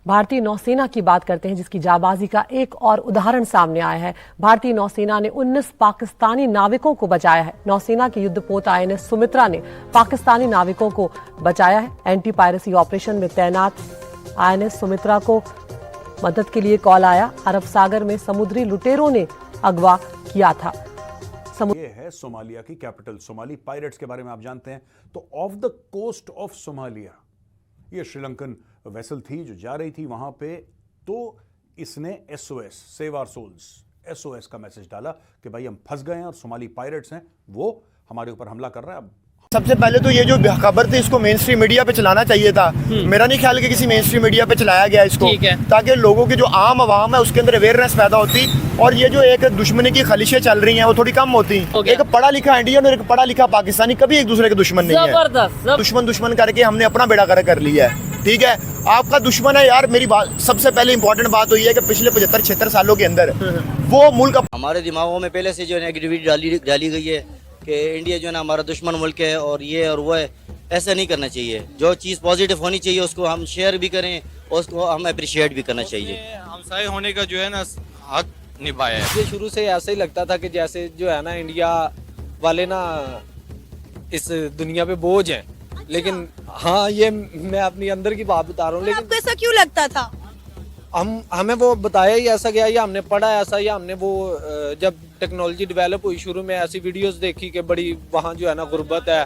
भारतीय नौसेना की बात करते हैं, जिसकी जाबाजी का एक और उदाहरण सामने आया है। भारतीय नौसेना ने 19 पाकिस्तानी नाविकों को बचाया है। नौसेना के युद्धपोत INS सुमित्रा ने पाकिस्तानी नाविकों को बचाया है। एंटी पायरेसी ऑपरेशन में तैनात INS सुमित्रा को मदद के लिए कॉल आया। अरब सागर में समुद्री लुटेरों ने अगवा किया था। ये है सोमालिया की कैपिटल। सोमाली पायरेट्स के बारे में आप जानते हैं। तो off the coast of Somalia ये श्रीलंकन वेसल थी जो जा रही थी वहां पे, तो इसने SOS save our souls SOS का मैसेज डाला कि भाई हम फंस गए हैं और सोमाली पायरेट्स हैं वो हमारे ऊपर हमला कर रहा है। अब सबसे पहले तो ये जो खबर थी इसको मेन स्ट्रीम मीडिया पे चलाना चाहिए था। मेरा नहीं ख्याल कि किसी मेन स्ट्रीम मीडिया पे चलाया गया इसको, ताकि लोगों की जो आम आवाम है उसके अंदर अवेयरनेस पैदा होती और ये जो एक दुश्मनी की खलिशें चल रही हैं वो थोड़ी कम होती। एक पढ़ा लिखा इंडियन और एक पढ़ा लिखा पाकिस्तानी कभी एक दूसरे के दुश्मन नहीं है। दुश्मन करके हमने अपना बेड़ा गर्क कर लिया है। ठीक है, आपका दुश्मन है यार। मेरी बात सबसे पहले इंपॉर्टेंट बात हुई है कि पिछले 75-76 सालों के अंदर वो मुल्क हमारे दिमागों में पहले से जो नेगेटिविटी डाली गई है कि इंडिया जो है ना हमारा दुश्मन मुल्क है और ये और वो है। ऐसा नहीं करना चाहिए। जो चीज़ पॉजिटिव होनी चाहिए उसको हम शेयर भी करें और उसको हम अप्रिशिएट भी करना चाहिए। हमसाये होने का जो है ना हक निभाया है। ये शुरू से ऐसा ही लगता था कि जैसे जो है ना इंडिया वाले ना इस दुनिया पे बोझ हैं। लेकिन हाँ, ये मैं अपनी अंदर की बात बता रहा हूँ। लेकिन आपको ऐसा क्यों लगता था? हमें वो बताया ही ऐसा गया, या हमने पढ़ा ऐसा, या हमने वो जब टेक्नोलॉजी डेवलप हुई शुरू में ऐसी वीडियोस देखी कि बड़ी वहाँ जो है ना गुर्बत है,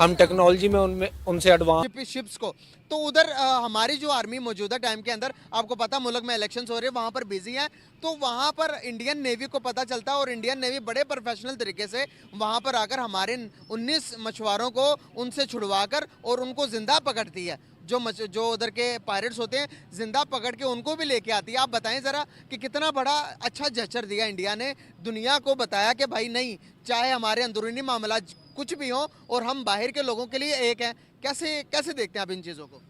हम टेक्नोलॉजी में उनसे एडवांस शिप्स को। तो उधर हमारी जो आर्मी मौजूदा टाइम के अंदर आपको पता मुल्क में इलेक्शंस हो रहे हैं, वहाँ पर बिजी हैं। तो वहाँ पर इंडियन नेवी को पता चलता है और इंडियन नेवी बड़े प्रोफेशनल तरीके से वहाँ पर आकर हमारे 19 मछुआरों को उनसे छुड़वाकर और उनको जिंदा पकड़ती है। जो उधर के पायरेट्स होते हैं जिंदा पकड़ के उनको भी लेके आती है। आप बताएं ज़रा कि कितना बड़ा अच्छा जेस्चर दिया इंडिया ने। दुनिया को बताया कि भाई नहीं, चाहे हमारे अंदरूनी मामला कुछ भी हो और हम बाहर के लोगों के लिए एक हैं। कैसे देखते हैं आप इन चीज़ों को?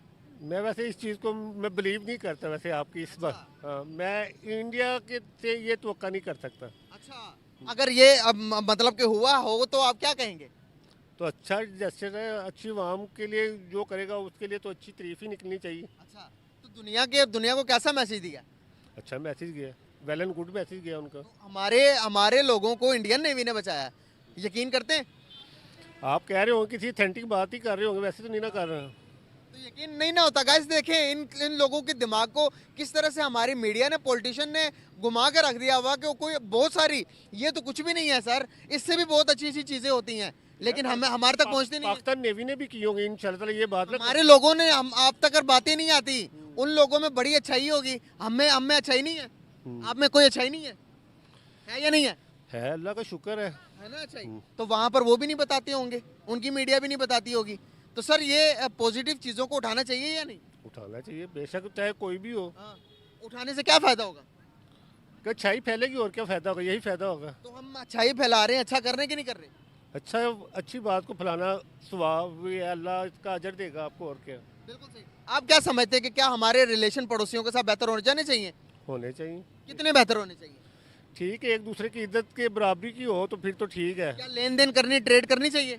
मैं वैसे इस चीज़ को मैं बिलीव नहीं करता। वैसे आपकी इस बात मैं इंडिया के से ये तवक्का नहीं कर सकता। अच्छा, अगर ये मतलब कि हुआ हो तो आप क्या कहेंगे? तो अच्छा जैसे अच्छी आवाम के लिए जो करेगा उसके लिए तो अच्छी तारीफ ही निकलनी चाहिए। अच्छा, तो दुनिया को कैसा मैसेज दिया? अच्छा मैसेज गया, वेल एंड गुड मैसेज गया उनका। तो हमारे लोगों को इंडियन नेवी ने बचाया, यकीन करते हैं? आप कह रहे हो किसी ऑथेंटिक बात ही कर रहे होंगे, वैसे तो नहीं ना कर रहे। तो यकीन नहीं ना होता। गाइस देखें इन लोगों के दिमाग को किस तरह से हमारी मीडिया ने, पॉलिटिशियन ने घुमा कर रख दिया हुआ कि कोई बहुत सारी, ये तो कुछ भी नहीं है सर, इससे भी बहुत अच्छी अच्छी चीज़ें होती हैं, लेकिन हमारे तक पहुंचती नहीं। पाकिस्तान नेवी ने भी की होंगी इंशाल्लाह ये बात। हमारे लोगों ने आप तक बातें नहीं आती। उन लोगों में बड़ी अच्छाई होगी, हम में अच्छाई नहीं है। आप में कोई अच्छाई नहीं है या नहीं है? है, अल्लाह का शुक्र है ना अच्छाई। तो वहाँ पर वो भी नहीं बताते होंगे, उनकी मीडिया भी नहीं बताती होगी। तो सर ये पॉजिटिव चीज़ों को उठाना चाहिए या नहीं? उठाना चाहिए बेशक, चाहे कोई भी हो। उठाने से क्या फ़ायदा होगा? कि अच्छाई फैलेगी और क्या फ़ायदा होगा, यही फ़ायदा होगा। तो हम अच्छाई फैला रहे हैं, अच्छा कर रहे हैं कि नहीं कर रहे? अच्छा, अच्छी बात को फैलाना सवाब है, अल्लाह इसका अजर देगा आपको, और क्या। बिल्कुल सही। आप क्या समझते हैं कि क्या हमारे रिलेशन पड़ोसियों के साथ बेहतर होने चाहिए? होने चाहिए। कितने बेहतर होने चाहिए? ठीक है, एक दूसरे की इज्जत के बराबरी की हो तो फिर तो ठीक है। क्या लेन देन करनी, ट्रेड करनी चाहिए?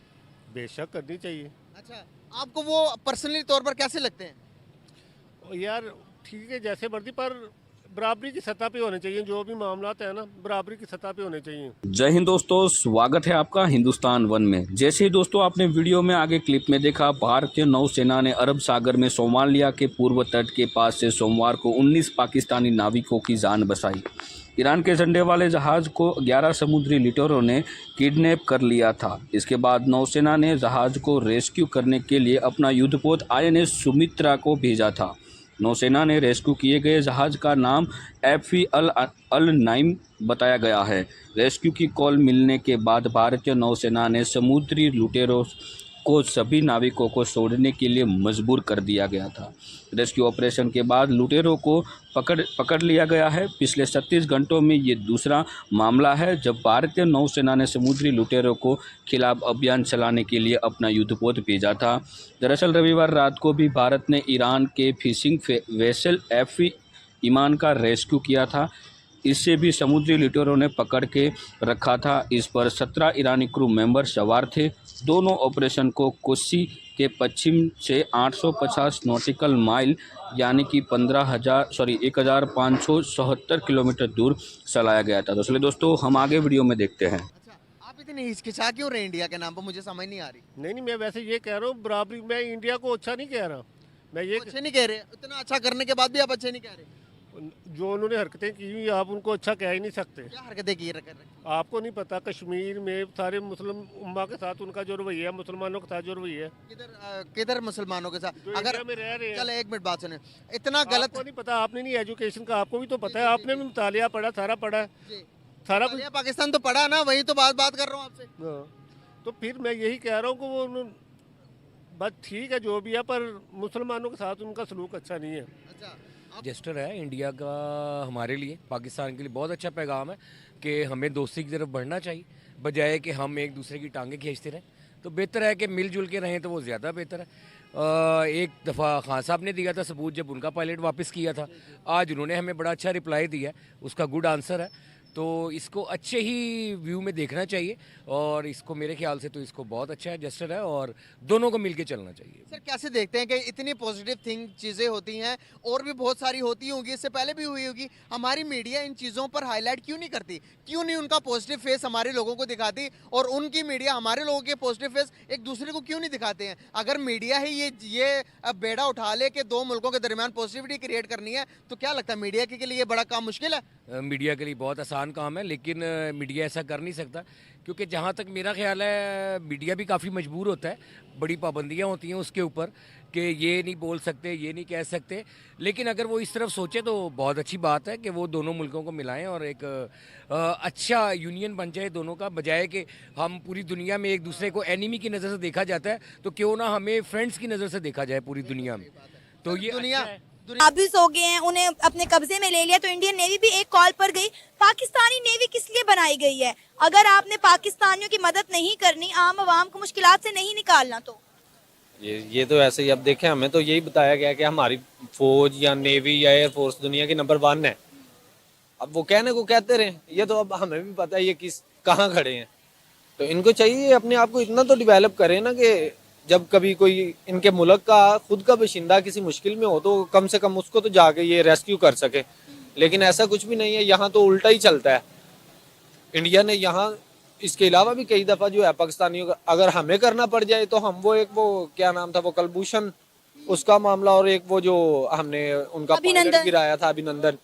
बेशक करनी चाहिए। अच्छा, आपको वो पर्सनली तौर पर कैसे लगते हैं? यार ठीक है, जैसे मर्जी, पर बराबरी की सतह पे होने चाहिए। जो भी मामला है ना, बराबरी की सतह पे होने चाहिए। जय हिंद दोस्तों, स्वागत है आपका हिंदुस्तान वन में। जैसे ही दोस्तों आपने वीडियो में आगे क्लिप में देखा, भारतीय नौसेना ने अरब सागर में सोमालिया के पूर्व तट के पास से सोमवार को 19 पाकिस्तानी नाविकों की जान बचाई। ईरान के झंडे वाले जहाज को 11 समुद्री लुटेरों ने किडनैप कर लिया था। इसके बाद नौसेना ने जहाज को रेस्क्यू करने के लिए अपना युद्धपोत INS सुमित्रा को भेजा था। नौसेना ने रेस्क्यू किए गए जहाज का नाम FV अल नाइम बताया गया है। रेस्क्यू की कॉल मिलने के बाद भारतीय नौसेना ने समुद्री लुटेरों को सभी नाविकों को छोड़ने के लिए मजबूर कर दिया गया था। रेस्क्यू ऑपरेशन के बाद लुटेरों को पकड़ लिया गया है। पिछले 36 घंटों में ये दूसरा मामला है जब भारतीय नौसेना ने समुद्री लुटेरों को खिलाफ अभियान चलाने के लिए अपना युद्धपोत भेजा था। दरअसल रविवार रात को भी भारत ने ईरान के फिशिंग वेसल FV ईमान का रेस्क्यू किया था। इससे भी समुद्री लुटेरों ने पकड़ के रखा था। इस पर 17 ईरानी क्रू मेंबर सवार थे। दोनों ऑपरेशन को कोसी के पश्चिम से 850 नॉटिकल माइल यानी कि 1577 किलोमीटर दूर चलाया गया था। तो चलिए दोस्तों हम आगे वीडियो में देखते हैं। अच्छा, आप इतनी हिचकिचा क्यों रहे इंडिया के नाम पर, मुझे समझ नहीं आ रही। नहीं, मैं वैसे ये कह रहा हूँ बराबरी, मैं इंडिया को अच्छा नहीं कह रहा, मैं ये अच्छे नहीं कह रहे, इतना अच्छा करने के बाद भी आप अच्छे नहीं कह रहे। जो उन्होंने हरकतें की हुई आप उनको अच्छा कह ही नहीं सकते। क्या हरकतें की रखे? आपको नहीं पता कश्मीर में सारे मुस्लिम उम्मा के साथ उनका जो रवैया है, मुसलमानों के साथ जो रवैया है, किधर मुसलमानों के साथ? जो अगर इंडिया में रह रहे हैं। चलो एक मिनट बात सुने, इतना गलत आपको नहीं पता, आपने नहीं एजुकेशन का, आपको भी तो पता है, आपने भी मुतालिया पढ़ा, सारा पढ़ा है, सारा कुछ। पाकिस्तान तो पढ़ा ना, वही तो बात कर रहा हूँ आपसे। हाँ, तो फिर मैं यही कह रहा हूँ कि वो बस ठीक है जो भी है, पर मुसलमानों के साथ उनका सलूक अच्छा नहीं है। अच्छा, जेस्टर है इंडिया का हमारे लिए, पाकिस्तान के लिए बहुत अच्छा पैगाम है कि हमें दोस्ती की तरफ बढ़ना चाहिए, बजाय कि हम एक दूसरे की टांगें खींचते रहें। तो बेहतर है कि मिलजुल के रहें, तो वो ज़्यादा बेहतर है। एक दफ़ा खान साहब ने दिया था सबूत जब उनका पायलट वापस किया था, आज उन्होंने हमें बड़ा अच्छा रिप्लाई दिया, उसका गुड आंसर है। तो इसको अच्छे ही व्यू में देखना चाहिए और इसको मेरे ख्याल से तो इसको बहुत अच्छा जेस्चर है और दोनों को मिलके चलना चाहिए। सर कैसे देखते हैं कि इतनी पॉजिटिव चीज़ें होती हैं और भी बहुत सारी होती होंगी, इससे पहले भी हुई होगी, हमारी मीडिया इन चीज़ों पर हाईलाइट क्यों नहीं करती? क्यों नहीं उनका पॉजिटिव फेस हमारे लोगों को दिखाती और उनकी मीडिया हमारे लोगों के पॉजिटिव फेस एक दूसरे को क्यों नहीं दिखाते हैं? अगर मीडिया ही ये बेड़ा उठा ले कि दो मुल्कों के दरमियान पॉजिटिविटी क्रिएट करनी है, तो क्या लगता है मीडिया के लिए बड़ा काम मुश्किल है? मीडिया के लिए बहुत आसान काम है, लेकिन मीडिया ऐसा कर नहीं सकता, क्योंकि जहाँ तक मेरा ख्याल है मीडिया भी काफ़ी मजबूर होता है, बड़ी पाबंदियाँ होती हैं उसके ऊपर कि ये नहीं बोल सकते, ये नहीं कह सकते। लेकिन अगर वो इस तरफ सोचे तो बहुत अच्छी बात है कि वो दोनों मुल्कों को मिलाएं और एक अच्छा यूनियन बन जाए दोनों का, बजाय कि हम पूरी दुनिया में एक दूसरे को एनिमी की नज़र से देखा जाता है, तो क्यों ना हमें फ्रेंड्स की नज़र से देखा जाए पूरी दुनिया में। तो ये दुनिया अच्छा है। काबिज हो गए हैं, उन्हें अपने कब्जे में ले लिया, तो इंडियन नेवी भी एक कॉल पर गई। पाकिस्तानी नेवी किस लिए बनाई गई है? अगर आपने पाकिस्तानियों की मदद नहीं करनी, आम आवाम को मुश्किलात से नहीं निकालना, तो ये तो ऐसे ही, अब देखें हमें तो यही बताया गया कि हमारी फौज या नेवी या एयरफोर्स दुनिया की नंबर 1 है। अब वो कहने को कहते रहे, ये तो अब हमें भी पता है ये किस कहाँ खड़े हैं। तो इनको चाहिए अपने आप को इतना तो डेवलप करें ना कि जब कभी कोई इनके मुल्क का खुद का बाशिंदा किसी मुश्किल में हो तो कम से कम उसको तो जाके ये रेस्क्यू कर सके। लेकिन ऐसा कुछ भी नहीं है, यहाँ तो उल्टा ही चलता है। इंडिया ने यहाँ इसके अलावा भी कई दफ़ा जो है पाकिस्तानियों का अगर हमें करना पड़ जाए तो हम वो क्या नाम था वो कलभूषण उसका मामला और एक वो जो हमने उनका पायलट गिराया था अभिनंदन,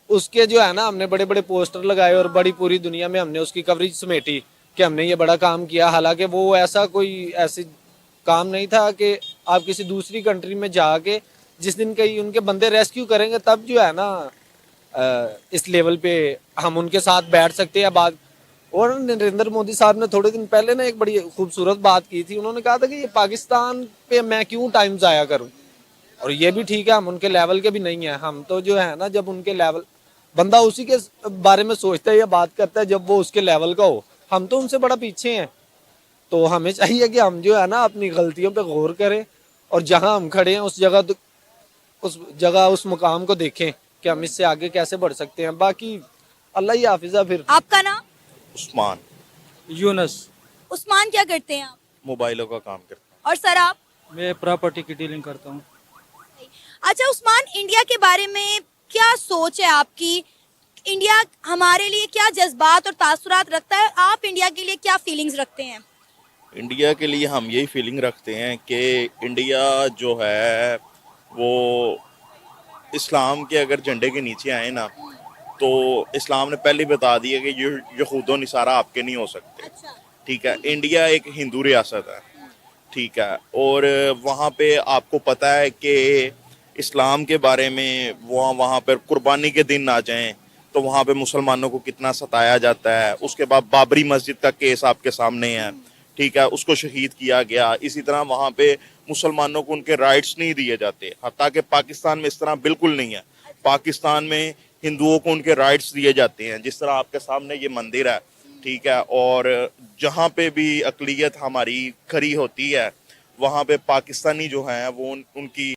उसके जो है ना हमने बड़े बड़े पोस्टर लगाए और बड़ी पूरी दुनिया में हमने उसकी कवरेज समेटी कि हमने ये बड़ा काम किया। हालांकि वो ऐसा कोई ऐसी काम नहीं था कि आप किसी दूसरी कंट्री में जाके जिस दिन कहीं उनके बंदे रेस्क्यू करेंगे तब जो है ना इस लेवल पे हम उनके साथ बैठ सकते हैं बात। और नरेंद्र मोदी साहब ने थोड़े दिन पहले ना एक बड़ी खूबसूरत बात की थी, उन्होंने कहा था कि ये पाकिस्तान पे मैं क्यों टाइम ज़ाया करूं। और ये भी ठीक है, हम उनके लेवल के भी नहीं है, हम तो जो है ना जब उनके लेवल बंदा उसी के बारे में सोचता है या बात करता है जब वो उसके लेवल का हो, हम तो उनसे बड़ा पीछे हैं। तो हमें चाहिए कि हम जो है ना अपनी गलतियों पे गौर करें और जहां हम खड़े हैं उस मुकाम को देखें कि हम इससे आगे कैसे बढ़ सकते हैं। बाकी अल्लाह ही हाफिज़ा। फिर आपका नाम? उस्मान। यूनस। उस्मान, क्या करते हैं आप? मोबाइलों का काम करता हूँ। और सर आप? मैं प्रॉपर्टी की डीलिंग करता हूँ। अच्छा उस्मान, इंडिया के बारे में क्या सोच है आपकी? इंडिया हमारे लिए क्या जज्बात और तासुरात रखता है? आप इंडिया के लिए क्या फीलिंग्स रखते हैं? इंडिया के लिए हम यही फीलिंग रखते हैं कि इंडिया जो है वो इस्लाम के अगर झंडे के नीचे आए ना तो इस्लाम ने पहले बता दिया कि ये यहूद व नसारा आपके नहीं हो सकते। अच्छा। ठीक है, इंडिया एक हिंदू रियासत है, ठीक है, और वहाँ पे आपको पता है कि इस्लाम के बारे में वहाँ पर कुर्बानी के दिन आ जाएं तो वहाँ पे मुसलमानों को कितना सताया जाता है। उसके बाद बाबरी मस्जिद का केस आपके सामने है, ठीक है, उसको शहीद किया गया। इसी तरह वहाँ पे मुसलमानों को उनके राइट्स नहीं दिए जाते, हत्ता कि पाकिस्तान में इस तरह बिल्कुल नहीं है। पाकिस्तान में हिंदुओं को उनके राइट्स दिए जाते हैं, जिस तरह आपके सामने ये मंदिर है, ठीक है, और जहाँ पे भी अक़लियत हमारी खड़ी होती है वहाँ पे पाकिस्तानी जो हैं वो उनकी